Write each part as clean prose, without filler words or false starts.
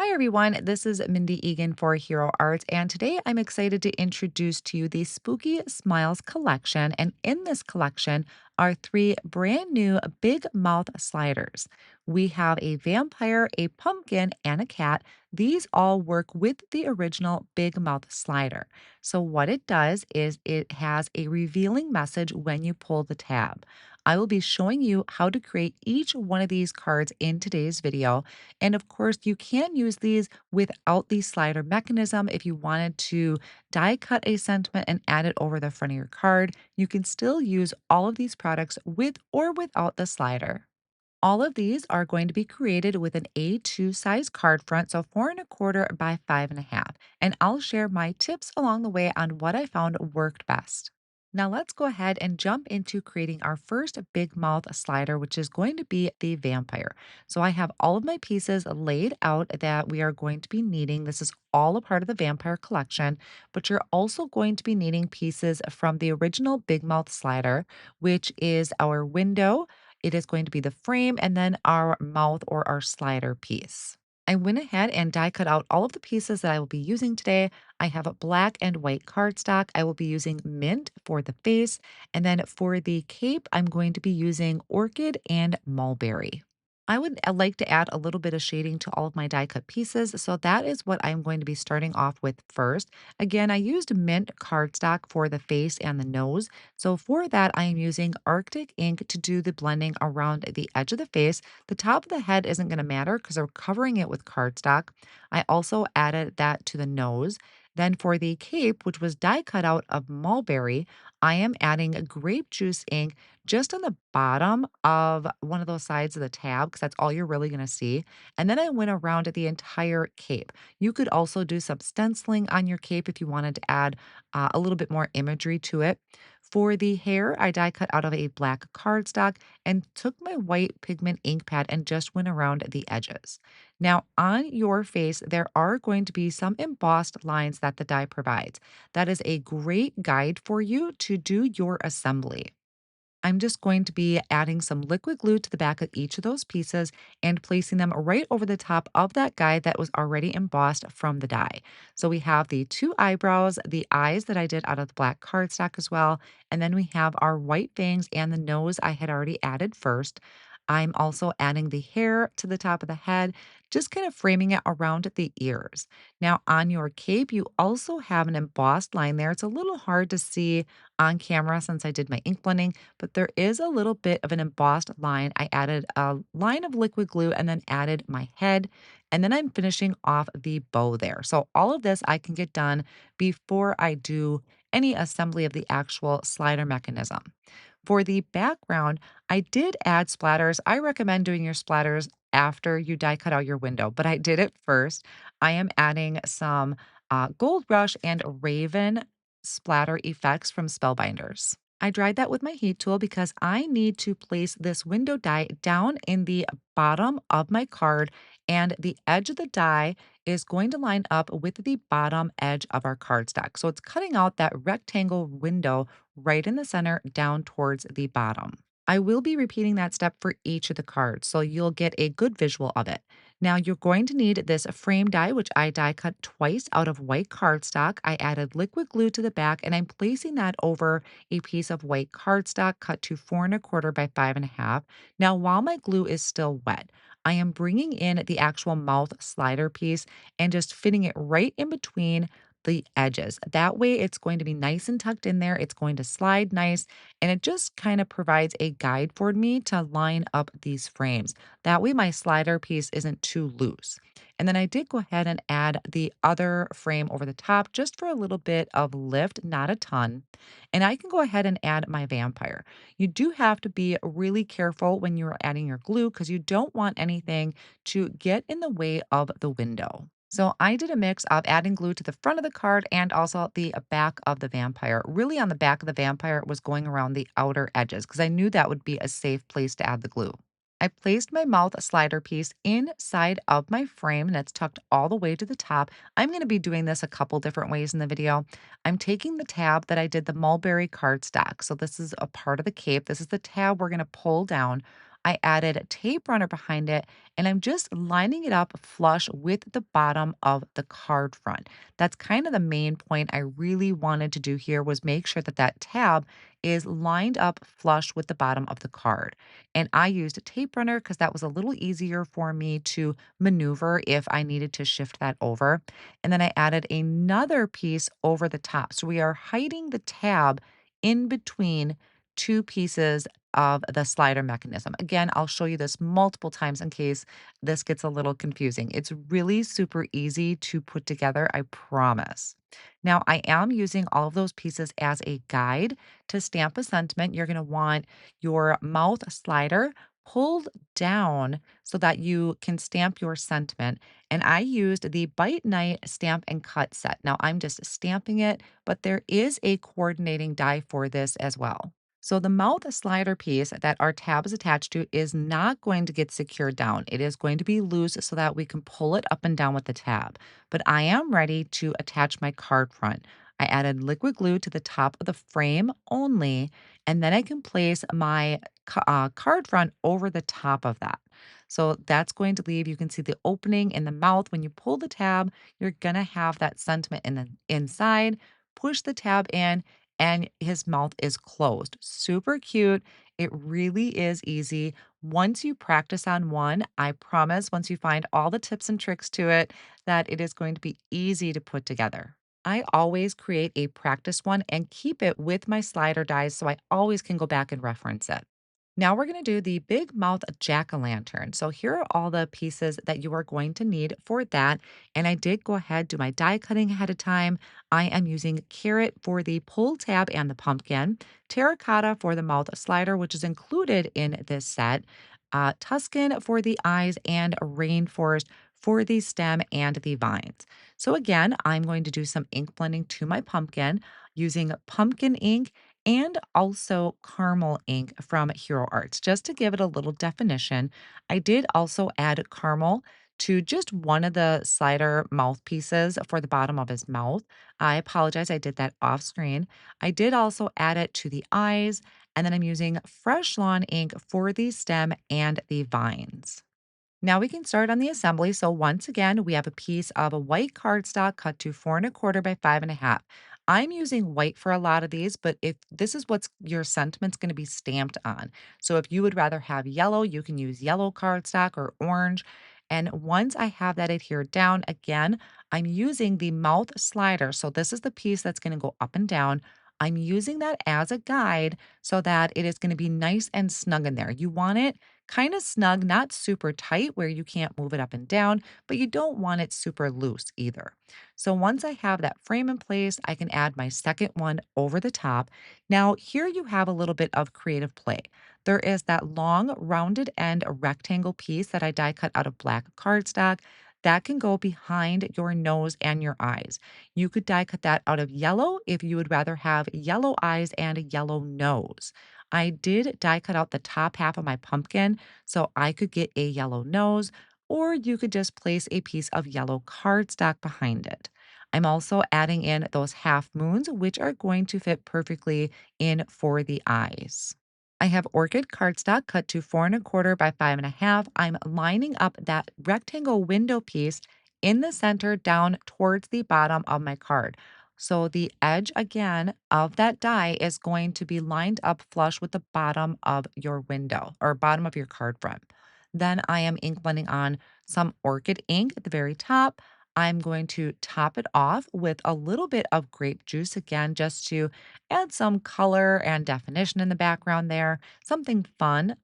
Hi, everyone. This is Mindy Egan for Hero Arts, and today I'm excited to introduce to you the Spooky Smiles collection. And in this collection are three brand new big mouth sliders. We have a vampire, a pumpkin, and a cat. These all work with the original big mouth slider. So, what it does is it has a revealing message when you pull the tab. I will be showing you how to create each one of these cards in today's video. And of course, you can use these without the slider mechanism. If you wanted to die cut a sentiment and add it over the front of your card, you can still use all of these products with or without the slider. All of these are going to be created with an A2 size card front, so 4 1/4 by 5 1/2. And I'll share my tips along the way on what I found worked best. Now let's go ahead and jump into creating our first big mouth slider, which is going to be the vampire. So I have all of my pieces laid out that we are going to be needing. This is all a part of the vampire collection, but you're also going to be needing pieces from the original big mouth slider, which is our window. It is going to be the frame and then our mouth or our slider piece. I went ahead and die cut out all of the pieces that I will be using today. I have a black and white cardstock. I will be using mint for the face. And then for the cape, I'm going to be using orchid and mulberry. I would like to add a little bit of shading to all of my die cut pieces. So that is what I'm going to be starting off with first. Again, I used mint cardstock for the face and the nose. So for that, I am using Arctic ink to do the blending around the edge of the face. The top of the head isn't going to matter because we're covering it with cardstock. I also added that to the nose. Then for the cape, which was die cut out of mulberry, I am adding grape juice ink just on the bottom of one of those sides of the tab because that's all you're really going to see. And then I went around the entire cape. You could also do some stenciling on your cape if you wanted to add a little bit more imagery to it. For the hair, I die cut out of a black cardstock and took my white pigment ink pad and just went around the edges. Now, on your face, there are going to be some embossed lines that the die provides. That is a great guide for you to do your assembly. I'm just going to be adding some liquid glue to the back of each of those pieces and placing them right over the top of that guide that was already embossed from the die. So we have the two eyebrows, the eyes that I did out of the black cardstock as well, and then we have our white fangs and the nose I had already added first. I'm also adding the hair to the top of the head, just kind of framing it around the ears. Now, on your cape, you also have an embossed line there. It's a little hard to see on camera since I did my ink blending, but there is a little bit of an embossed line. I added a line of liquid glue and then added my head. And then I'm finishing off the bow there. So all of this I can get done before I do any assembly of the actual slider mechanism. For the background, I did add splatters. I recommend doing your splatters after you die cut out your window, but I did it first. I am adding some gold rush and raven splatter effects from Spellbinders. I dried that with my heat tool because I need to place this window die down in the bottom of my card, and the edge of the die is going to line up with the bottom edge of our cardstock. So it's cutting out that rectangle window right in the center down towards the bottom. I will be repeating that step for each of the cards, so you'll get a good visual of it. Now you're going to need this frame die, which I die cut twice out of white cardstock. I added liquid glue to the back and I'm placing that over a piece of white cardstock cut to 4 1/4 by 5 1/2. Now, while my glue is still wet, I am bringing in the actual mouth slider piece and just fitting it right in between the edges. That way, it's going to be nice and tucked in there. It's going to slide nice, and it just kind of provides a guide for me to line up these frames. That way, my slider piece isn't too loose. And then I did go ahead and add the other frame over the top just for a little bit of lift, not a ton. And I can go ahead and add my vampire. You do have to be really careful when you're adding your glue because you don't want anything to get in the way of the window. So I did a mix of adding glue to the front of the card and also the back of the vampire. Really on the back of the vampire was going around the outer edges because I knew that would be a safe place to add the glue. I placed my mouth slider piece inside of my frame and it's tucked all the way to the top. I'm going to be doing this a couple different ways in the video. I'm taking the tab that I did the mulberry cardstock. So this is a part of the cape. This is the tab we're going to pull down. I added a tape runner behind it, and I'm just lining it up flush with the bottom of the card front. That's kind of the main point I really wanted to do here was make sure that that tab is lined up flush with the bottom of the card. And I used a tape runner because that was a little easier for me to maneuver if I needed to shift that over. And then I added another piece over the top. So we are hiding the tab in between two pieces of the slider mechanism. Again, I'll show you this multiple times in case this gets a little confusing. It's really super easy to put together, I promise. Now, I am using all of those pieces as a guide to stamp a sentiment. You're going to want your mouth slider pulled down so that you can stamp your sentiment. And I used the Bite Night Stamp and Cut set. Now, I'm just stamping it, but there is a coordinating die for this as well. So the mouth slider piece that our tab is attached to is not going to get secured down. It is going to be loose so that we can pull it up and down with the tab. But I am ready to attach my card front. I added liquid glue to the top of the frame only, and then I can place my card front over the top of that. So that's going to leave, you can see the opening in the mouth. When you pull the tab, you're going to have that sentiment in the inside. Push the tab in, and his mouth is closed. Super cute. It really is easy. Once you practice on one, I promise, once you find all the tips and tricks to it, that it is going to be easy to put together. I always create a practice one and keep it with my slider dies so I always can go back and reference it. Now we're going to do the big mouth jack o' lantern. So here are all the pieces that you are going to need for that. And I did go ahead, do my die cutting ahead of time. I am using carrot for the pull tab and the pumpkin, terracotta for the mouth slider, which is included in this set, Tuscan for the eyes, and rainforest for the stem and the vines. So again, I'm going to do some ink blending to my pumpkin using pumpkin ink and also caramel ink from Hero Arts, just to give it a little definition. I did also add caramel to just one of the slider mouthpieces for the bottom of his mouth. I apologize, I did that off screen. I did also add it to the eyes, and then I'm using Fresh Lawn ink for the stem and the vines. Now we can start on the assembly. So once again, we have a piece of a white cardstock cut to 4 1/4 by 5 1/2. I'm using white for a lot of these, but if this is what's your sentiment's going to be stamped on. So if you would rather have yellow, you can use yellow cardstock or orange. And once I have that adhered down, again, I'm using the mouth slider. So this is the piece that's going to go up and down. I'm using that as a guide so that it is going to be nice and snug in there. You want it kind of snug, not super tight where you can't move it up and down, but you don't want it super loose either. So once I have that frame in place, I can add my second one over the top. Now, here you have a little bit of creative play. There is that long rounded end rectangle piece that I die cut out of black cardstock. That can go behind your nose and your eyes. You could die cut that out of yellow if you would rather have yellow eyes and a yellow nose. I did die cut out the top half of my pumpkin so I could get a yellow nose, or you could just place a piece of yellow cardstock behind it. I'm also adding in those half moons, which are going to fit perfectly in for the eyes. I have orchid cardstock cut to 4 1/4 by 5 1/2. I'm lining up that rectangle window piece in the center down towards the bottom of my card. So the edge again of that die is going to be lined up flush with the bottom of your window or bottom of your card front. Then I am ink blending on some orchid ink at the very top. I'm going to top it off with a little bit of grape juice again, just to add some color and definition in the background there. Something fun,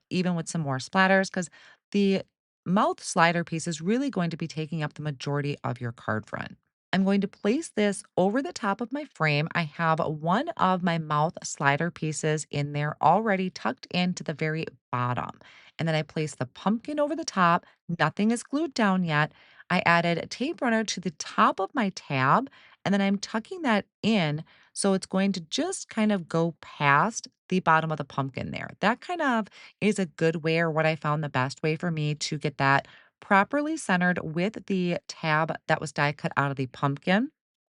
even with some more splatters, because the mouth slider piece is really going to be taking up the majority of your card front. I'm going to place this over the top of my frame. I have one of my mouth slider pieces in there already tucked into the very bottom. And then I place the pumpkin over the top. Nothing is glued down yet. I added a tape runner to the top of my tab, and then I'm tucking that in. So it's going to just kind of go past the bottom of the pumpkin there. That kind of is a good way, or what I found the best way for me to get that properly centered with the tab that was die cut out of the pumpkin.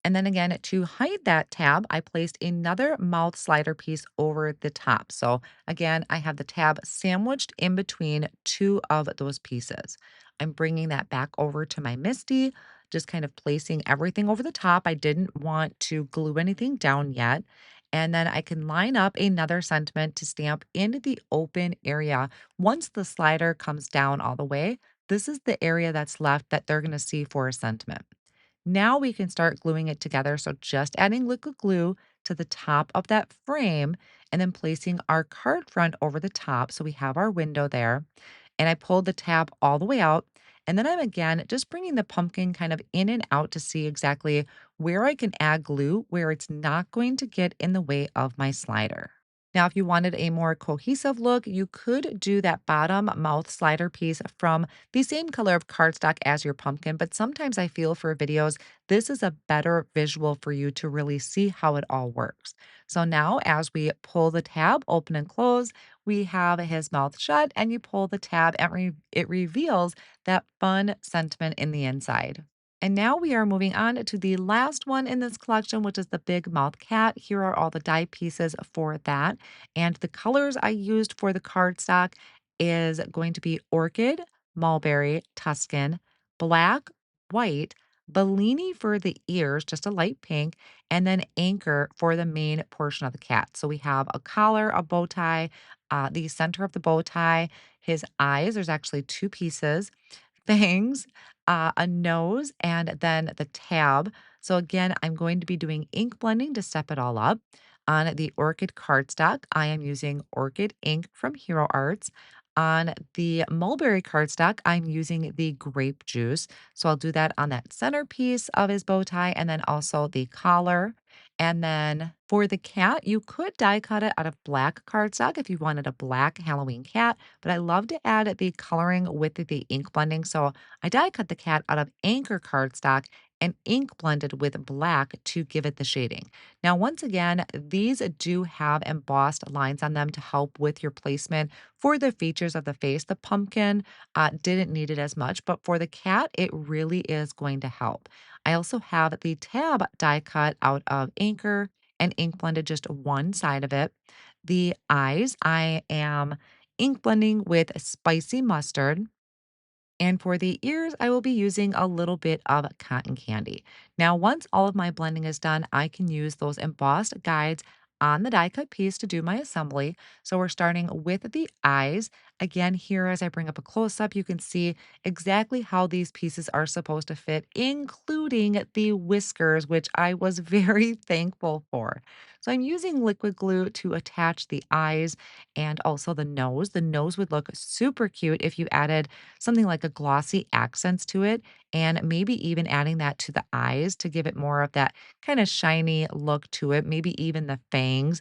And then again, to hide that tab, I placed another mouth slider piece over the top. So again, I have the tab sandwiched in between two of those pieces. I'm bringing that back over to my Misty, just kind of placing everything over the top. I didn't want to glue anything down yet. And then I can line up another sentiment to stamp into the open area. Once the slider comes down all the way, this is the area that's left that they're going to see for a sentiment. Now we can start gluing it together. So just adding liquid glue to the top of that frame and then placing our card front over the top. So we have our window there. And I pulled the tab all the way out. And then I'm again just bringing the pumpkin kind of in and out to see exactly where I can add glue, where it's not going to get in the way of my slider. Now, if you wanted a more cohesive look, you could do that bottom mouth slider piece from the same color of cardstock as your pumpkin. But sometimes I feel for videos, this is a better visual for you to really see how it all works. So now, as we pull the tab open and close, we have his mouth shut, and you pull the tab, and it reveals that fun sentiment in the inside. And now we are moving on to the last one in this collection, which is the Big Mouth Cat. Here are all the die pieces for that. And the colors I used for the cardstock is going to be orchid, mulberry, Tuscan, black, white, Bellini for the ears, just a light pink, and then anchor for the main portion of the cat. So we have a collar, a bow tie, the center of the bow tie, his eyes. There's actually two pieces, fangs, a nose, and then the tab. So again, I'm going to be doing ink blending to step it all up. On the orchid cardstock, I am using orchid ink from Hero Arts. On the mulberry cardstock, I'm using the grape juice. So I'll do that on that centerpiece of his bow tie and then also the collar. And then for the cat, you could die cut it out of black cardstock if you wanted a black Halloween cat, but I love to add the coloring with the ink blending. So I die cut the cat out of anchor cardstock and ink blended with black to give it the shading. Now, once again, these do have embossed lines on them to help with your placement for the features of the face. The pumpkin didn't need it as much, but for the cat, it really is going to help. I also have the tab die cut out of anchor and ink blended just one side of it. The eyes, I am ink blending with spicy mustard. And for the ears, I will be using a little bit of cotton candy. Now, once all of my blending is done, I can use those embossed guides on the die cut piece to do my assembly. So we're starting with the eyes. Again, here as I bring up a close up, you can see exactly how these pieces are supposed to fit, including the whiskers, which I was very thankful for. So I'm using liquid glue to attach the eyes and also the nose. The nose would look super cute if you added something like a glossy accents to it, and maybe even adding that to the eyes to give it more of that kind of shiny look to it. Maybe even the fangs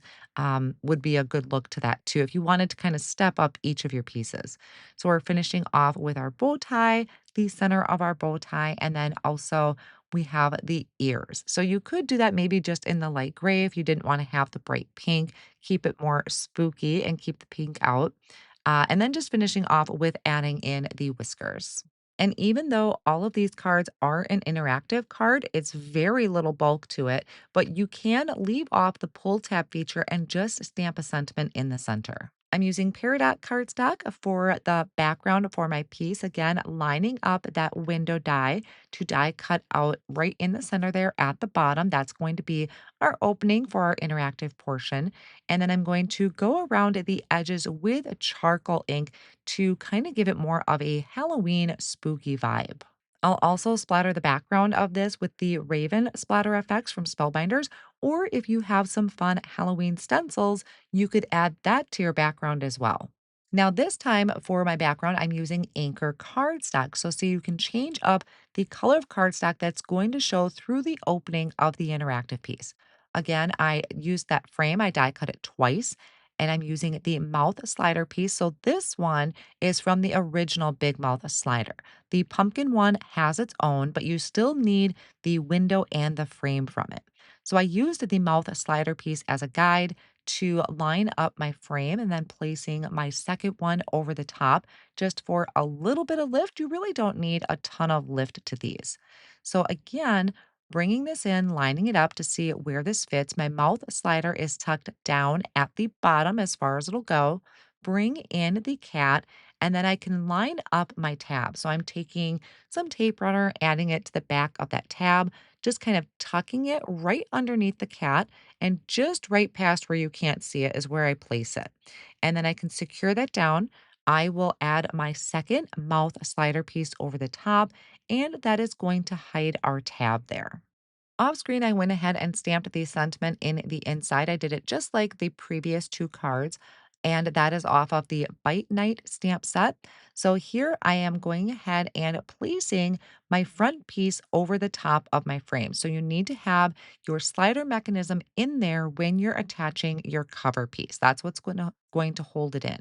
would be a good look to that too, if you wanted to kind of step up each of your pieces. So we're finishing off with our bow tie, the center of our bow tie, and then also we have the ears. So you could do that maybe just in the light gray if you didn't want to have the bright pink, keep it more spooky and keep the pink out. And then just finishing off with adding in the whiskers. And even though all of these cards are an interactive card, it's very little bulk to it, but you can leave off the pull tab feature and just stamp a sentiment in the center. I'm using Peridot cardstock for the background for my piece. Again, lining up that window die to die cut out right in the center there at the bottom. That's going to be our opening for our interactive portion. And then I'm going to go around the edges with a charcoal ink to kind of give it more of a Halloween spooky vibe. I'll also splatter the background of this with the Raven splatter effects from Spellbinders, or if you have some fun Halloween stencils, you could add that to your background as well. Now, this time for my background, I'm using Anchor cardstock. So you can change up the color of cardstock that's going to show through the opening of the interactive piece. Again, I used that frame, I die cut it twice, and I'm using the mouth slider piece. So this one is from the original Big Mouth slider. The pumpkin one has its own, but you still need the window and the frame from it. So I used the mouth slider piece as a guide to line up my frame and then placing my second one over the top just for a little bit of lift. You really don't need a ton of lift to these. So again, Bringing this in, lining it up to see where this fits. My mouth slider is tucked down at the bottom as far as it'll go. Bring in the cat, and then I can line up my tab. So I'm taking some tape runner, adding it to the back of that tab, just kind of tucking it right underneath the cat, and just right past where you can't see it is where I place it. And then I can secure that down. I will add my second mouth slider piece over the top, and that is going to hide our tab there. Off screen, I went ahead and stamped the sentiment in the inside. I did it just like the previous two cards, and that is off of the Bite Night stamp set. So here I am going ahead and placing my front piece over the top of my frame. So you need to have your slider mechanism in there when you're attaching your cover piece. That's what's going to hold it in.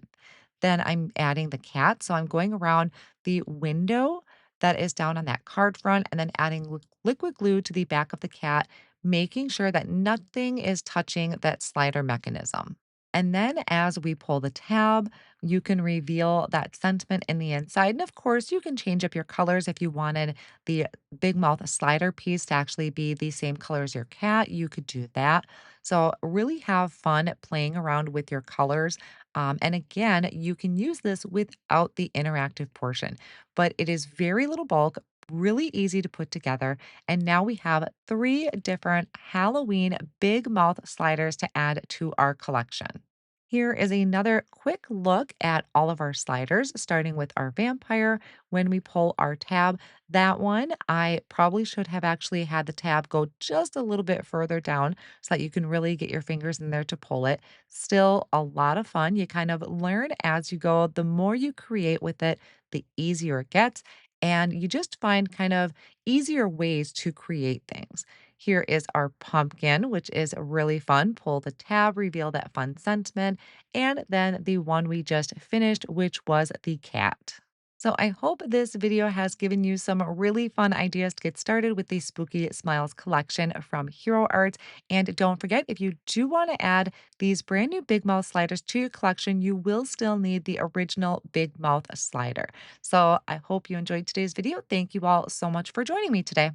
Then I'm adding the cat. So I'm going around the window that is down on that card front and then adding liquid glue to the back of the cat, making sure that nothing is touching that slider mechanism. And then as we pull the tab, you can reveal that sentiment in the inside. And of course, you can change up your colors if you wanted the big mouth slider piece to actually be the same color as your cat. You could do that. So, really have fun playing around with your colors. And again, you can use this without the interactive portion, but it is very little bulk, really easy to put together. And now we have three different Halloween big mouth sliders to add to our collection. Here is another quick look at all of our sliders, starting with our vampire. When we pull our tab, that one, I probably should have actually had the tab go just a little bit further down so that you can really get your fingers in there to pull it. Still a lot of fun. You kind of learn as you go. The more you create with it, the easier it gets. And you just find kind of easier ways to create things. Here is our pumpkin, which is really fun. Pull the tab, reveal that fun sentiment, and then the one we just finished, which was the cat. So I hope this video has given you some really fun ideas to get started with the Spooky Smiles collection from Hero Art. And don't forget, if you do want to add these brand new Big Mouth sliders to your collection, you will still need the original Big Mouth slider. So I hope you enjoyed today's video. Thank you all so much for joining me today.